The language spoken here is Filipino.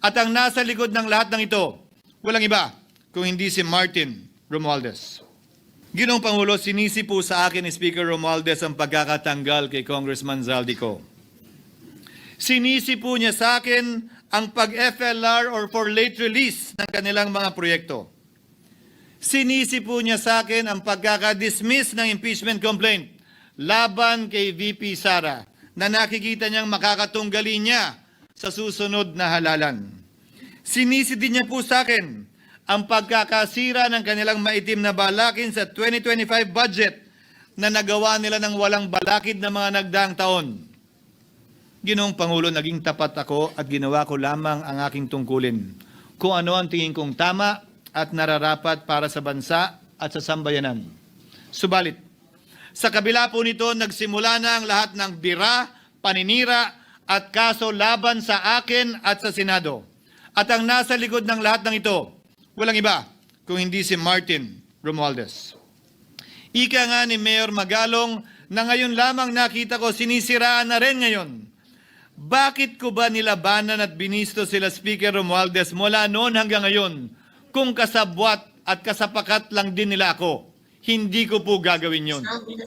At ang nasa likod ng lahat ng ito, walang iba kung hindi si Martin Romualdez. Ginoong Pangulo, sinisi po sa akin ni Speaker Romualdez ang pagkakatanggal kay Congressman Zaldico. Sinisi po niya sa akin ang pag-FLR or for late release ng kanilang mga proyekto. Sinisi po niya sa akin ang pagkakadismiss ng impeachment complaint laban kay VP Sara na nakikita niyang makakatunggali niya sa susunod na halalan. Sinisi din niya po sa akin ang pagkakasira ng kanilang maitim na balakin sa 2025 budget na nagawa nila ng walang balakid na mga nagdaang taon. Ginoong Pangulo, naging tapat ako at ginawa ko lamang ang aking tungkulin. Kung ano ang tingin kong tama at nararapat para sa bansa at sa sambayanan. Subalit, sa kabila po nito, nagsimula na ang lahat ng bira, paninira at kaso laban sa akin at sa Senado. At ang nasa likod ng lahat ng ito, walang iba kung hindi si Martin Romualdez. Ika nga ni Mayor Magalong na ngayon lamang nakita ko sinisiraan na rin ngayon. Bakit ko ba nilabanan at binisto sila Speaker Romualdez mula noon hanggang ngayon kung kasabwat at kasapakat lang din nila ako? Hindi ko po gagawin yon.